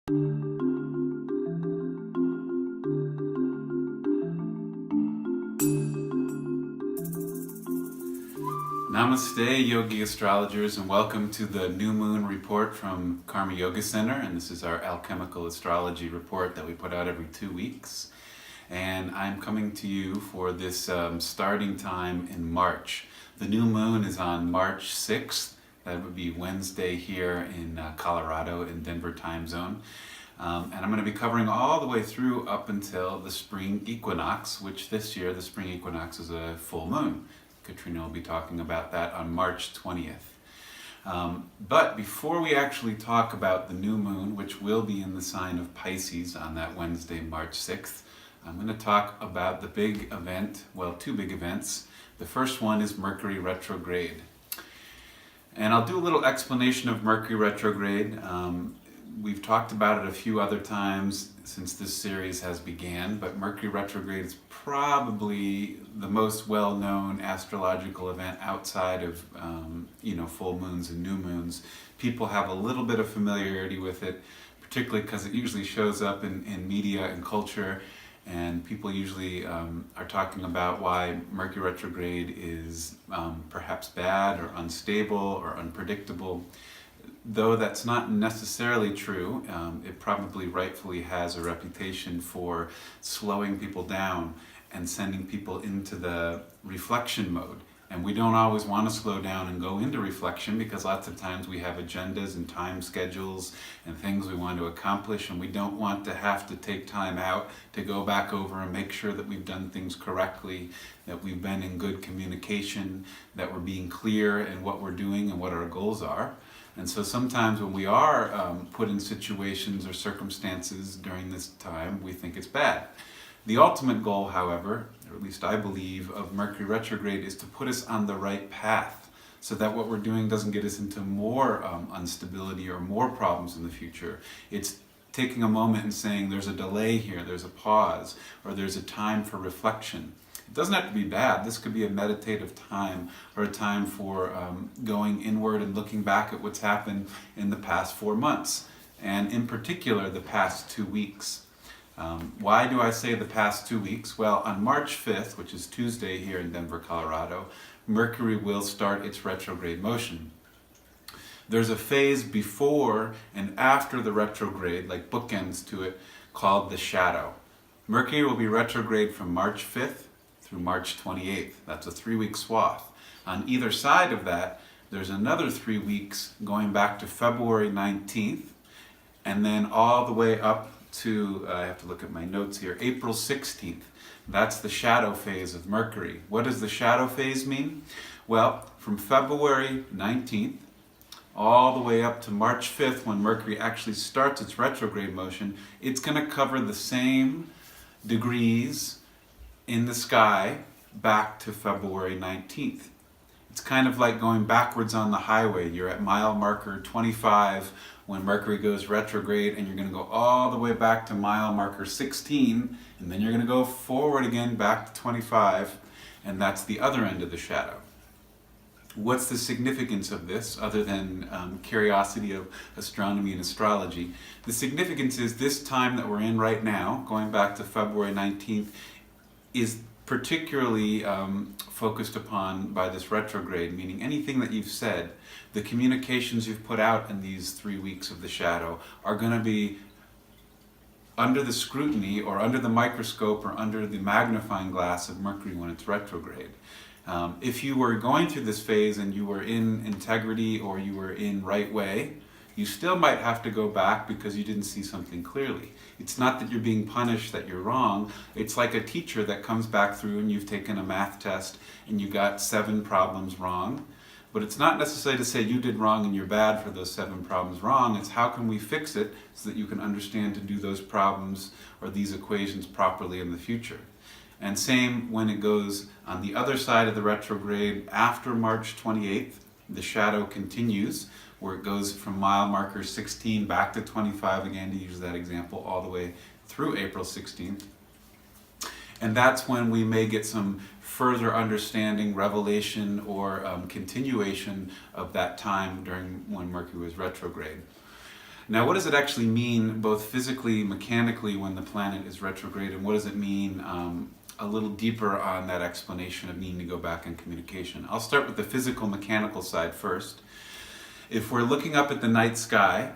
Namaste, yogi astrologers, and welcome to the New Moon Report from Karma Yoga Center. And this is our Alchemical astrology report that we put out every 2 weeks. And I'm coming to you for this starting time in March. The new moon is on March 6th. That would be Wednesday here in Colorado in Denver time zone. And I'm going to be covering all the way through up until the spring equinox, which this year the spring equinox is a full moon. Katrina will be talking about that on March 20th. But before we actually talk about the new moon, which will be in the sign of Pisces on that Wednesday, March 6th, I'm going to talk about the big event, well, two big events. The first one is Mercury Retrograde. And I'll do a little explanation of Mercury Retrograde. We've talked about it a few other times since this series has began, but Mercury Retrograde is probably the most well-known astrological event outside of full moons and new moons. People have a little bit of familiarity with it, particularly because it usually shows up in media and culture, and people usually are talking about why Mercury Retrograde is perhaps bad or unstable or unpredictable. Though that's not necessarily true, it probably rightfully has a reputation for slowing people down and sending people into the reflection mode. And we don't always want to slow down and go into reflection because lots of times we have agendas and time schedules and things we want to accomplish, and we don't want to have to take time out to go back over and make sure that we've done things correctly, that we've been in good communication, that we're being clear in what we're doing and what our goals are. And so sometimes when we are put in situations or circumstances during this time, we think it's bad. The ultimate goal, however, or at least I believe, of Mercury Retrograde is to put us on the right path so that what we're doing doesn't get us into more instability or more problems in the future. It's taking a moment and saying there's a delay here, there's a pause, or there's a time for reflection. It doesn't have to be bad. This could be a meditative time or a time for going inward and looking back at what's happened in the past 4 months, and in particular the past 2 weeks. Why do I say the past 2 weeks? Well, on March 5th, which is Tuesday here in Denver, Colorado, Mercury will start its retrograde motion. There's a phase before and after the retrograde, like bookends to it, called the shadow. Mercury will be retrograde from March 5th through March 28th. That's a 3-week swath. On either side of that, there's another 3 weeks going back to February 19th, and then all the way up to, I have to look at my notes here, April 16th. That's the shadow phase of Mercury. What does the shadow phase mean? Well, from February 19th all the way up to March 5th, when Mercury actually starts its retrograde motion, it's going to cover the same degrees in the sky back to February 19th. It's kind of like going backwards on the highway. You're at mile marker 25 when Mercury goes retrograde, and you're going to go all the way back to mile marker 16, and then you're going to go forward again back to 25, and that's the other end of the shadow. What's the significance of this, other than curiosity of astronomy and astrology? The significance is this time that we're in right now, going back to February 19th, is particularly focused upon by this retrograde, meaning anything that you've said, the communications you've put out in these 3 weeks of the shadow are going to be under the scrutiny or under the microscope or under the magnifying glass of Mercury when it's retrograde. If you were going through this phase and you were in integrity or you were in right way, you still might have to go back because you didn't see something clearly. It's not that you're being punished, that you're wrong. It's like a teacher that comes back through and you've taken a math test and you got 7 problems wrong. But it's not necessarily to say you did wrong and you're bad for those 7 problems wrong. It's how can we fix it so that you can understand to do those problems or these equations properly in the future. And same when it goes on the other side of the retrograde after March 28th, the shadow continues, where it goes from mile marker 16 back to 25 again, to use that example, all the way through April 16th. And that's when we may get some further understanding, revelation, or continuation of that time during when Mercury was retrograde. Now, what does it actually mean, both physically, mechanically, when the planet is retrograde, and what does it mean a little deeper on that explanation of needing to go back in communication? I'll start with the physical, mechanical side first. If we're looking up at the night sky,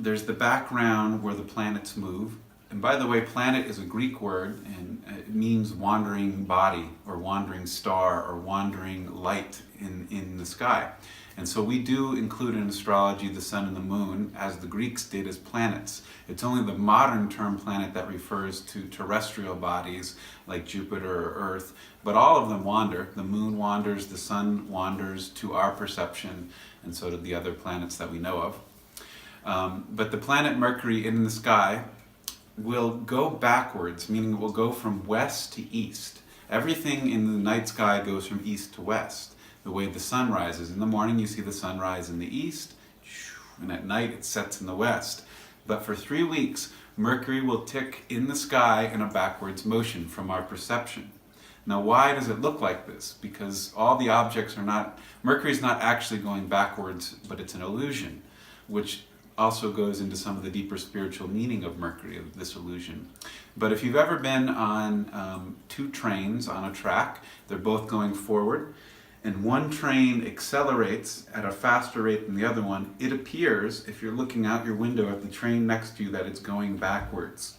there's the background where the planets move. And by the way, planet is a Greek word, and it means wandering body, or wandering star, or wandering light in the sky. And so we do include in astrology the sun and the moon, as the Greeks did, as planets. It's only the modern term planet that refers to terrestrial bodies like Jupiter or Earth, but all of them wander. The moon wanders, the sun wanders to our perception, and so do the other planets that we know of. But the planet Mercury in the sky will go backwards, meaning it will go from west to east. Everything in the night sky goes from east to west. The way the sun rises. In the morning you see the sun rise in the east, and at night it sets in the west. But for 3 weeks, Mercury will tick in the sky in a backwards motion from our perception. Now, why does it look like this? Because all the objects are not, Mercury's not actually going backwards, but it's an illusion, which also goes into some of the deeper spiritual meaning of Mercury, of this illusion. But if you've ever been on 2 trains on a track, they're both going forward, and one train accelerates at a faster rate than the other one, it appears, if you're looking out your window at the train next to you, that it's going backwards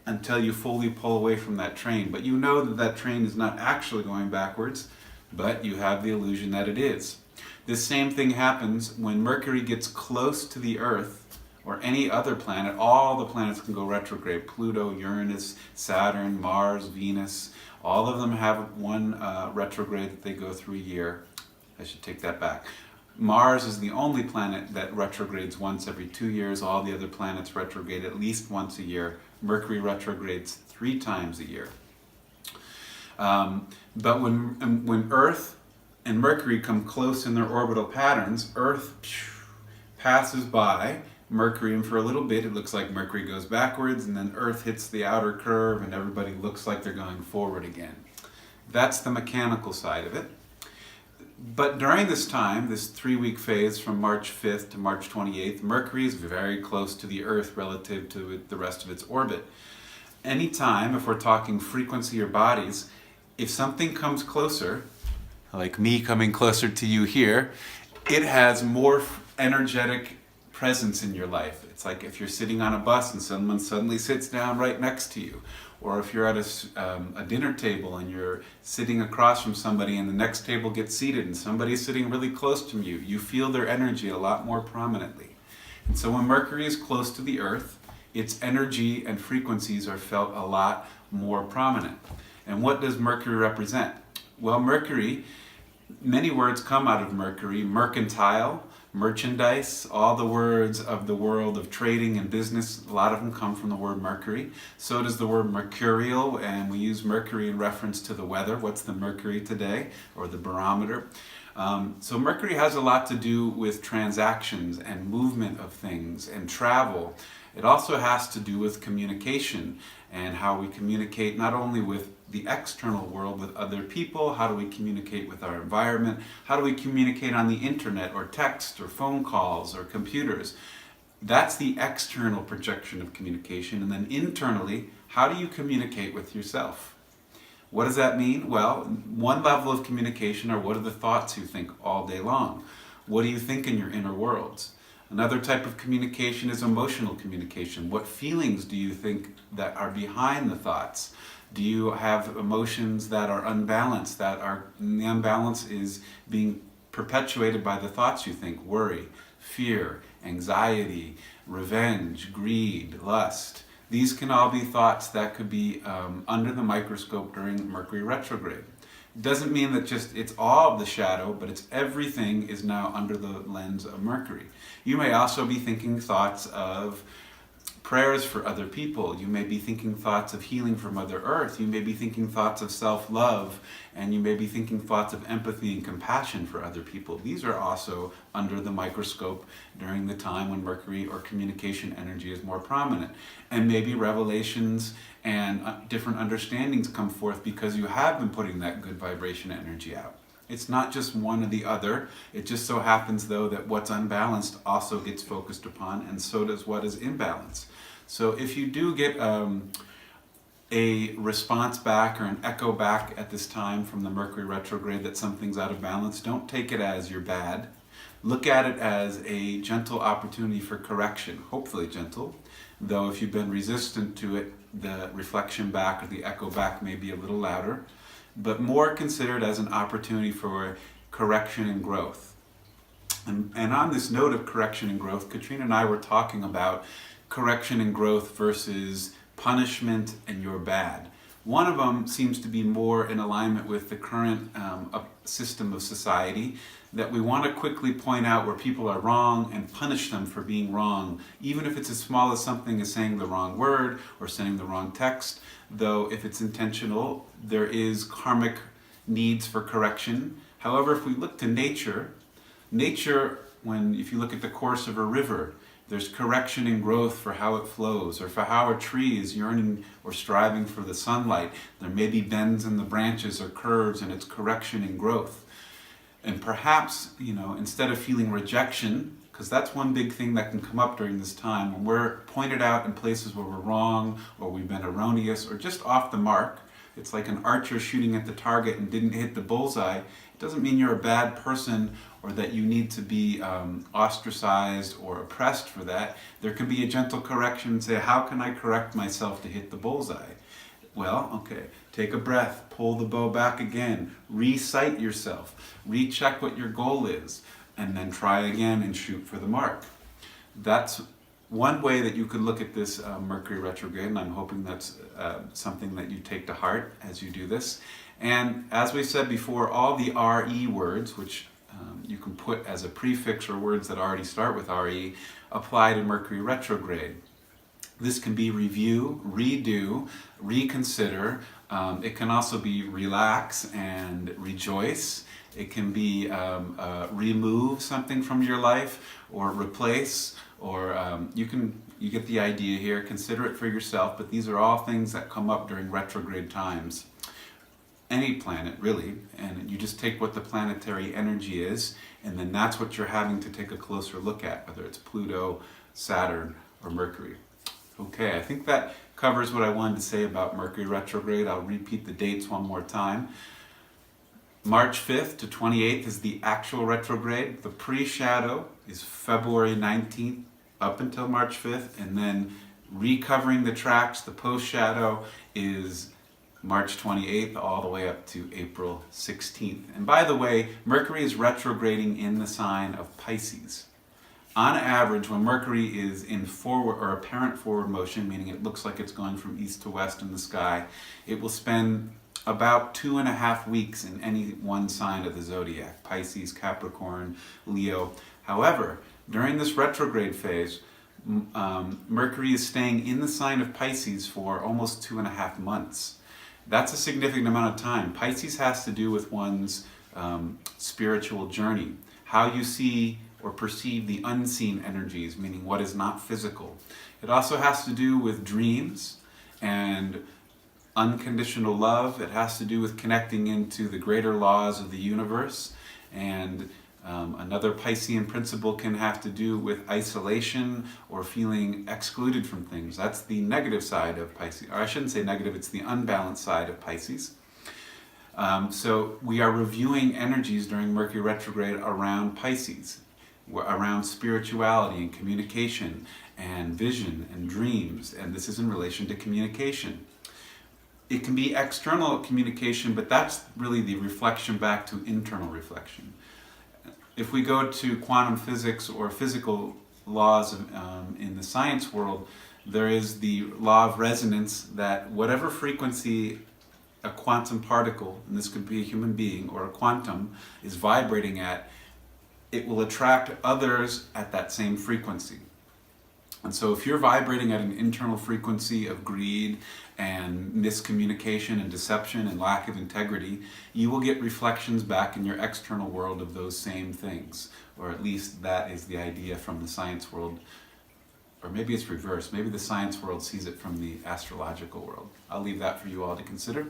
until you fully pull away from that train. But you know that that train is not actually going backwards, but you have the illusion that it is. This same thing happens when Mercury gets close to the Earth or any other planet. All the planets can go retrograde. Pluto, Uranus, Saturn, Mars, Venus. All of them have one retrograde that they go through a year. I should take that back. Mars is the only planet that retrogrades once every 2 years. All the other planets retrograde at least once a year. Mercury retrogrades 3 times a year. But when Earth and Mercury come close in their orbital patterns, Earth passes by Mercury, and for a little bit it looks like Mercury goes backwards, and then Earth hits the outer curve and everybody looks like they're going forward again. That's the mechanical side of it. But during this time, this 3-week phase from March 5th to March 28th, Mercury is very close to the Earth relative to the rest of its orbit. Anytime, if we're talking frequency or bodies, if something comes closer, like me coming closer to you here, it has more energetic presence in your life. It's like if you're sitting on a bus and someone suddenly sits down right next to you, or if you're at a dinner table and you're sitting across from somebody and the next table gets seated and somebody's sitting really close to you, you feel their energy a lot more prominently. And so when Mercury is close to the Earth, its energy and frequencies are felt a lot more prominent. And what does Mercury represent? Well, Mercury, many words come out of Mercury. Mercantile, merchandise, all the words of the world of trading and business, a lot of them come from the word Mercury. So does the word mercurial, and we use Mercury in reference to the weather. What's the mercury today? Or the barometer. So Mercury has a lot to do with transactions and movement of things and travel. It also has to do with communication and how we communicate not only with the external world with other people, how do we communicate with our environment, how do we communicate on the internet or text or phone calls or computers. That's the external projection of communication. And then internally, how do you communicate with yourself? What does that mean? Well, one level of communication are what are the thoughts you think all day long? What do you think in your inner worlds? Another type of communication is emotional communication. What feelings do you think that are behind the thoughts? Do you have emotions that are unbalanced, the unbalance is being perpetuated by the thoughts you think? Worry, fear, anxiety, revenge, greed, lust. These can all be thoughts that could be under the microscope during Mercury retrograde. It doesn't mean that just it's all of the shadow, but it's everything is now under the lens of Mercury. You may also be thinking thoughts of prayers for other people. You may be thinking thoughts of healing from Mother Earth. You may be thinking thoughts of self-love, and you may be thinking thoughts of empathy and compassion for other people. These are also under the microscope during the time when Mercury or communication energy is more prominent. And maybe revelations and different understandings come forth because you have been putting that good vibration energy out. It's not just one or the other. It just so happens, though, that what's unbalanced also gets focused upon, and so does what is imbalanced. So if you do get a response back or an echo back at this time from the Mercury retrograde that something's out of balance, don't take it as you're bad. Look at it as a gentle opportunity for correction, hopefully gentle, though if you've been resistant to it, the reflection back or the echo back may be a little louder, but more considered as an opportunity for correction and growth. And on this note of correction and growth, Katrina and I were talking about correction and growth versus punishment and you're bad. One of them seems to be more in alignment with the current system of society, that we want to quickly point out where people are wrong and punish them for being wrong, even if it's as small as something as saying the wrong word or sending the wrong text. Though if it's intentional, there is karmic needs for correction. However, if we look to nature, if you look at the course of a river, there's correction and growth for how it flows, or for how a tree is yearning or striving for the sunlight. There may be bends in the branches or curves, and it's correction and growth. And perhaps, instead of feeling rejection, because that's one big thing that can come up during this time, when we're pointed out in places where we're wrong, or we've been erroneous, or just off the mark. It's like an archer shooting at the target and didn't hit the bullseye. It doesn't mean you're a bad person or that you need to be ostracized or oppressed for that. There can be a gentle correction and say, how can I correct myself to hit the bullseye? Well, okay, take a breath, pull the bow back again, re-sight yourself, recheck what your goal is, and then try again and shoot for the mark. That's one way that you could look at this Mercury retrograde, and I'm hoping that's something that you take to heart as you do this. And as we said before, all the RE words, which you can put as a prefix or words that already start with RE, apply to Mercury retrograde. This can be review, redo, reconsider. It can also be relax and rejoice. It can be remove something from your life, or replace, or you get the idea here. Consider it for yourself, but these are all things that come up during retrograde times. Any planet, really, and you just take what the planetary energy is, and then that's what you're having to take a closer look at, whether it's Pluto, Saturn, or Mercury. Okay, I think that covers what I wanted to say about Mercury retrograde. I'll repeat the dates one more time. March 5th to 28th is the actual retrograde. The pre-shadow is February 19th up until March 5th, and then recovering the tracks, the post-shadow, is March 28th all the way up to April 16th. And by the way, Mercury is retrograding in the sign of Pisces. On average, when Mercury is in forward or apparent forward motion, meaning it looks like it's going from east to west in the sky, it will spend about 2.5 weeks in any one sign of the zodiac: Pisces, Capricorn, Leo. However, during this retrograde phase, Mercury is staying in the sign of Pisces for almost 2.5 months. That's a significant amount of time. Pisces has to do with one's spiritual journey, how you see or perceive the unseen energies, meaning what is not physical. It also has to do with dreams and unconditional love. It has to do with connecting into the greater laws of the universe. And another Piscean principle can have to do with isolation or feeling excluded from things. That's the negative side of Pisces. Or I shouldn't say negative, it's the unbalanced side of Pisces. So we are reviewing energies during Mercury retrograde around Pisces, around spirituality and communication and vision and dreams, and this is in relation to communication. It can be external communication, but that's really the reflection back to internal reflection. If we go to quantum physics or physical laws in the science world, there is the law of resonance that whatever frequency a quantum particle, and this could be a human being or a quantum, is vibrating at, it will attract others at that same frequency. And so if you're vibrating at an internal frequency of greed and miscommunication and deception and lack of integrity, you will get reflections back in your external world of those same things. Or at least that is the idea from the science world. Or maybe it's reversed. Maybe the science world sees it from the astrological world. I'll leave that for you all to consider.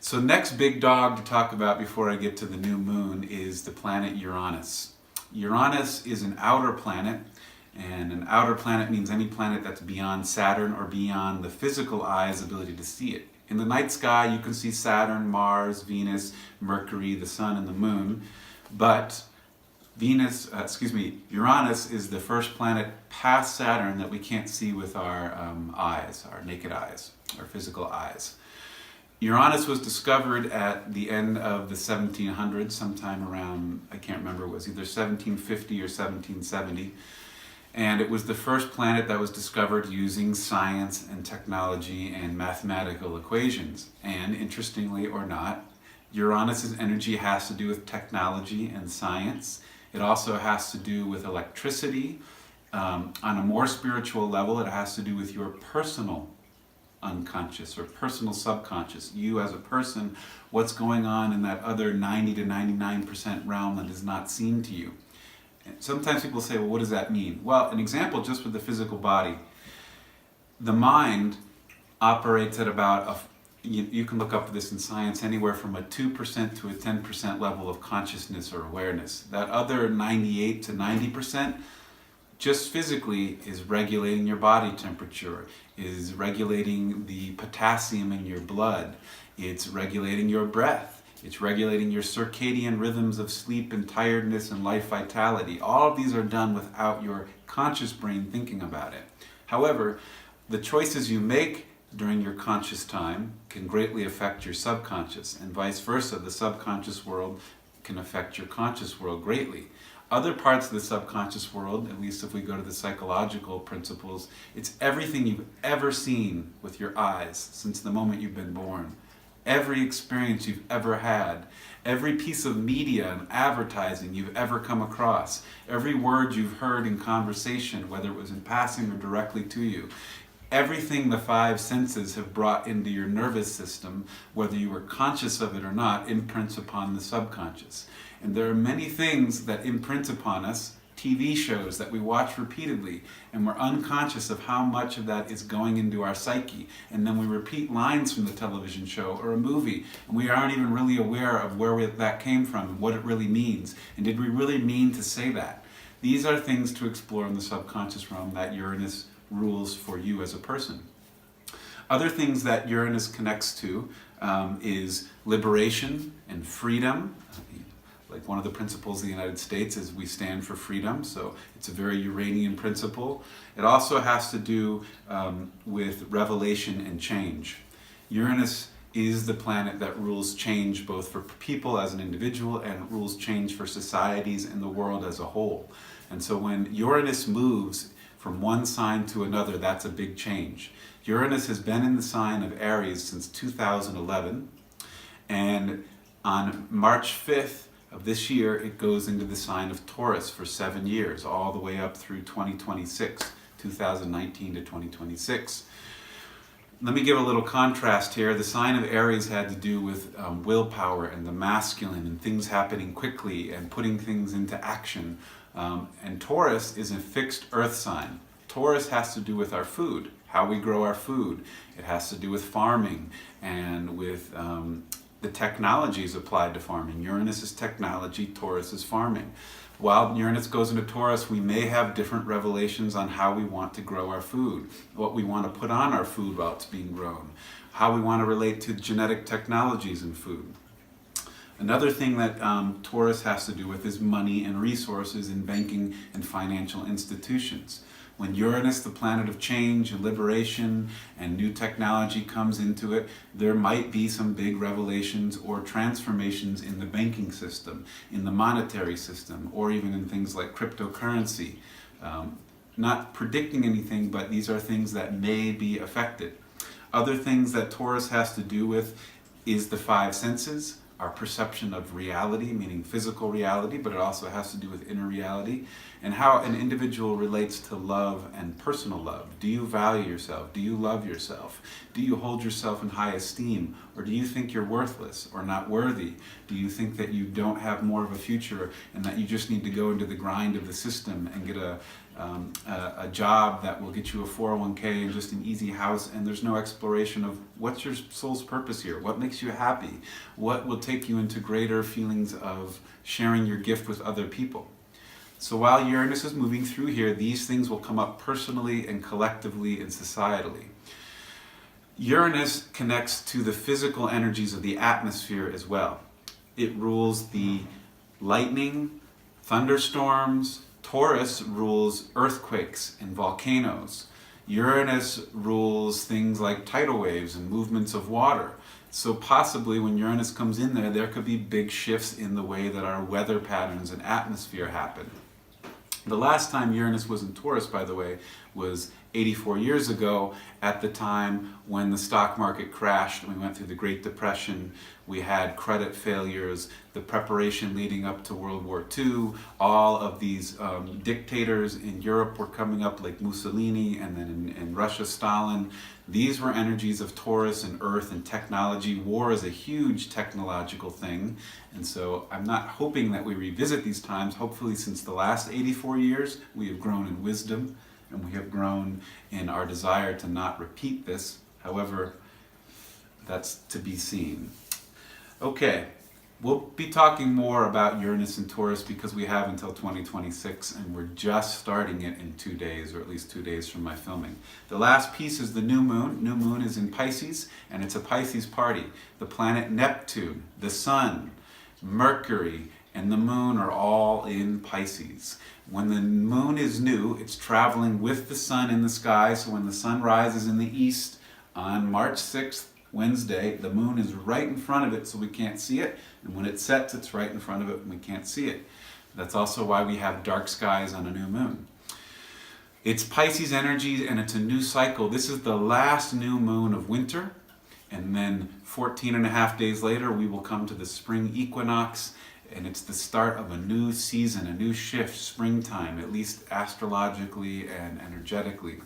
So next big dog to talk about before I get to the new moon is the planet Uranus. Uranus is an outer planet, and an outer planet means any planet that's beyond Saturn or beyond the physical eye's ability to see it. In the night sky, you can see Saturn, Mars, Venus, Mercury, the Sun, and the Moon, but Uranus is the first planet past Saturn that we can't see with our eyes, our naked eyes, our physical eyes. Uranus was discovered at the end of the 1700s, sometime around, I can't remember, it was either 1750 or 1770. And it was the first planet that was discovered using science and technology and mathematical equations. And interestingly or not, Uranus's energy has to do with technology and science. It also has to do with electricity. On a more spiritual level, it has to do with your personal unconscious or personal subconscious. You as a person, what's going on in that other 90 to 99% realm that is not seen to you. And sometimes people say, well, what does that mean? Well, an example just with the physical body. The mind operates at about, you can look up this in science, anywhere from a 2% to a 10% level of consciousness or awareness. That other 98 to 90% just physically is regulating your body temperature, is regulating the potassium in your blood, it's regulating your breath, it's regulating your circadian rhythms of sleep and tiredness and life vitality. All of these are done without your conscious brain thinking about it. However, the choices you make during your conscious time can greatly affect your subconscious, and vice versa. The subconscious world can affect your conscious world greatly. Other parts of the subconscious world, at least if we go to the psychological principles, it's everything you've ever seen with your eyes since the moment you've been born. Every experience you've ever had, every piece of media and advertising you've ever come across, every word you've heard in conversation, whether it was in passing or directly to you, everything the five senses have brought into your nervous system, whether you were conscious of it or not, imprints upon the subconscious. And there are many things that imprint upon us, TV shows that we watch repeatedly, and we're unconscious of how much of that is going into our psyche. And then we repeat lines from the television show or a movie, and we aren't even really aware of where that came from and what it really means. And did we really mean to say that? These are things to explore in the subconscious realm that Uranus rules for you as a person. Other things that Uranus connects to is liberation and freedom. Like one of the principles of the United States is we stand for freedom, so it's a very Uranian principle. It also has to do with revelation and change. Uranus is the planet that rules change both for people as an individual and rules change for societies and the world as a whole. And so when Uranus moves from one sign to another, that's a big change. Uranus has been in the sign of Aries since 2011, and on March 5th of this year, it goes into the sign of Taurus for 7 years, all the way up through 2026, 2019 to 2026. Let me give a little contrast here. The sign of Aries had to do with willpower and the masculine and things happening quickly and putting things into action. And Taurus is a fixed earth sign. Taurus has to do with our food, how we grow our food. It has to do with farming and with the technologies applied to farming. Uranus is technology, Taurus is farming. While Uranus goes into Taurus, we may have different revelations on how we want to grow our food, what we want to put on our food while it's being grown, how we want to relate to genetic technologies in food. Another thing that Taurus has to do with is money and resources in banking and financial institutions. When Uranus, the planet of change and liberation and new technology, comes into it, there might be some big revelations or transformations in the banking system, in the monetary system, or even in things like cryptocurrency. Not predicting anything, but these are things that may be affected. Other things that Taurus has to do with is the five senses, our perception of reality, meaning physical reality, but it also has to do with inner reality, and how an individual relates to love and personal love. Do you value yourself? Do you love yourself? Do you hold yourself in high esteem? Or do you think you're worthless or not worthy? Do you think that you don't have more of a future and that you just need to go into the grind of the system and a job that will get you a 401k and just an easy house, and there's no exploration of what's your soul's purpose here, what makes you happy, what will take you into greater feelings of sharing your gift with other people. So while Uranus is moving through here, these things will come up personally and collectively and societally. Uranus connects to the physical energies of the atmosphere as well. It rules the lightning, thunderstorms. Taurus rules earthquakes and volcanoes. Uranus rules things like tidal waves and movements of water. So possibly when Uranus comes in there, there could be big shifts in the way that our weather patterns and atmosphere happen. The last time Uranus was in Taurus, by the way, was 84 years ago, at the time when the stock market crashed and we went through the Great Depression. We had credit failures, the preparation leading up to World War II. All of these dictators in Europe were coming up, like Mussolini, and then in Russia, Stalin. These were energies of Taurus and Earth and technology. War is a huge technological thing. And so I'm not hoping that we revisit these times. Hopefully, since the last 84 years, we have grown in wisdom and we have grown in our desire to not repeat this. However, that's to be seen. Okay, we'll be talking more about Uranus and Taurus because we have until 2026 and we're just starting it in 2 days, or at least 2 days from my filming. The last piece is the new moon. New moon is in Pisces, and it's a Pisces party. The planet Neptune, the sun, Mercury, and the moon are all in Pisces. When the moon is new, it's traveling with the sun in the sky, so when the sun rises in the east on March 6th, Wednesday, the moon is right in front of it so we can't see it, and when it sets, it's right in front of it and we can't see it. That's also why we have dark skies on a new moon. It's Pisces energy and it's a new cycle. This is the last new moon of winter, and then 14 and a half days later we will come to the spring equinox, and it's the start of a new season, a new shift, springtime, at least astrologically and energetically.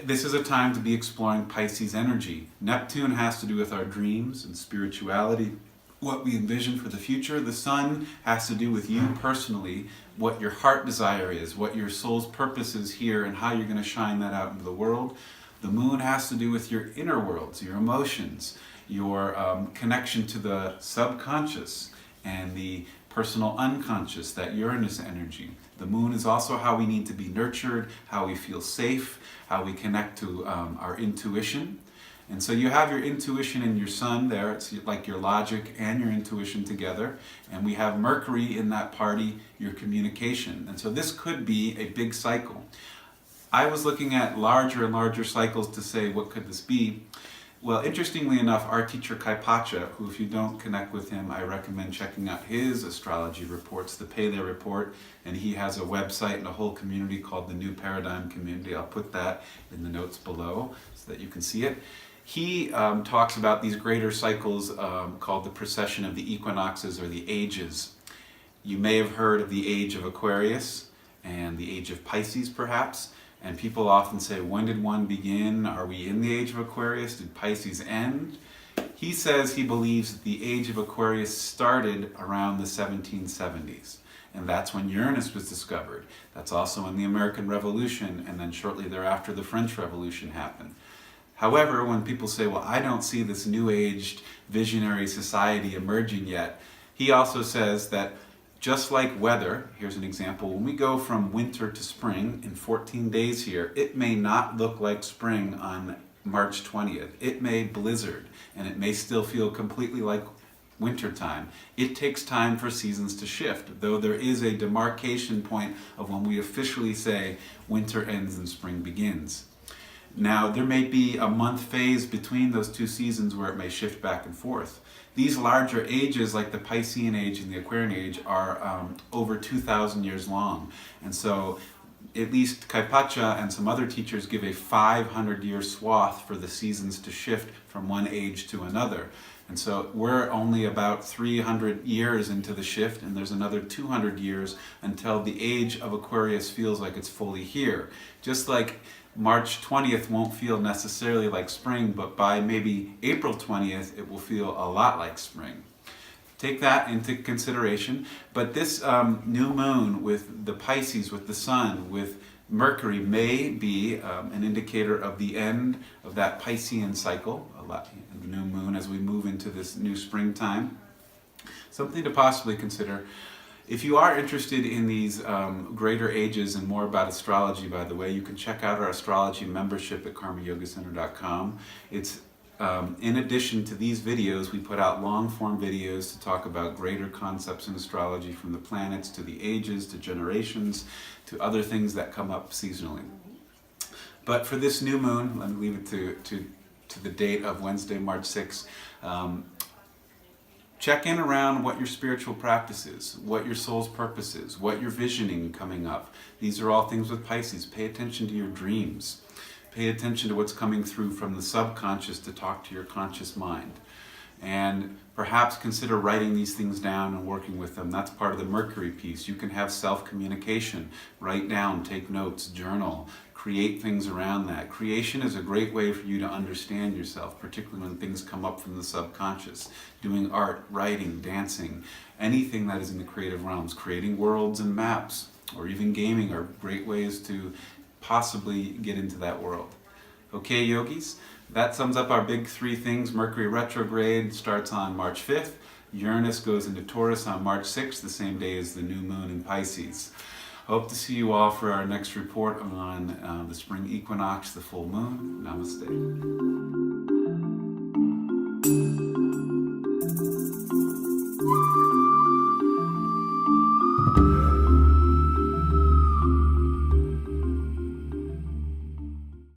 This is a time to be exploring Pisces energy. Neptune has to do with our dreams and spirituality, what we envision for the future. The sun has to do with you personally, what your heart desire is, what your soul's purpose is here, and how you're going to shine that out into the world. The moon has to do with your inner worlds, your emotions, your connection to the subconscious and the personal unconscious, that Uranus energy. The moon is also how we need to be nurtured, how we feel safe, how we connect to our intuition. And so you have your intuition and your sun there. It's like your logic and your intuition together. And we have Mercury in that party, your communication. And so this could be a big cycle. I was looking at larger and larger cycles to say, what could this be? Well, interestingly enough, our teacher Kaipacha, who if you don't connect with him, I recommend checking out his astrology reports, the Pele Report, and he has a website and a whole community called the New Paradigm Community. I'll put that in the notes below so that you can see it. He talks about these greater cycles called the precession of the equinoxes or the ages. You may have heard of the age of Aquarius and the age of Pisces perhaps. And people often say, when did one begin? Are we in the age of Aquarius? Did Pisces end? He says he believes that the age of Aquarius started around the 1770s. And that's when Uranus was discovered. That's also when the American Revolution, and then shortly thereafter the French Revolution happened. However, when people say, well, I don't see this new aged visionary society emerging yet, he also says that just like weather, here's an example, when we go from winter to spring in 14 days here, it may not look like spring on March 20th. It may blizzard, and it may still feel completely like wintertime. It takes time for seasons to shift, though there is a demarcation point of when we officially say winter ends and spring begins. Now, there may be a month phase between those two seasons where it may shift back and forth. These larger ages, like the Piscean age and the Aquarian age, are over 2,000 years long. And so at least Kaipacha and some other teachers give a 500-year swath for the seasons to shift from one age to another. And so we're only about 300 years into the shift, and there's another 200 years until the age of Aquarius feels like it's fully here. Just like March 20th won't feel necessarily like spring, but by maybe April 20th, it will feel a lot like spring. take that into consideration. But this new moon with the Pisces, with the Sun, with Mercury may be an indicator of the end of that Piscean cycle, the new moon as we move into this new springtime. Something to possibly consider. If you are interested in these greater ages and more about astrology, by the way, you can check out our astrology membership at karmiyogacenter.com. It's in addition to these videos, we put out long-form videos to talk about greater concepts in astrology, from the planets to the ages to generations to other things that come up seasonally. But for this new moon, let me leave it to the date of Wednesday, March 6th. Check in around what your spiritual practice is, what your soul's purpose is, what you're visioning coming up. These are all things with Pisces. Pay attention to your dreams. Pay attention to what's coming through from the subconscious to talk to your conscious mind. And perhaps consider writing these things down and working with them. That's part of the Mercury piece. You can have self-communication. Write down, take notes, journal, create things around that. Creation is a great way for you to understand yourself, particularly when things come up from the subconscious. Doing art, writing, dancing, anything that is in the creative realms. Creating worlds and maps, or even gaming, are great ways to possibly get into that world. Okay, yogis, that sums up our big three things. Mercury retrograde starts on March 5th. Uranus goes into Taurus on March 6th, the same day as the new moon in Pisces. Hope to see you all for our next report on the spring equinox, the full moon. Namaste.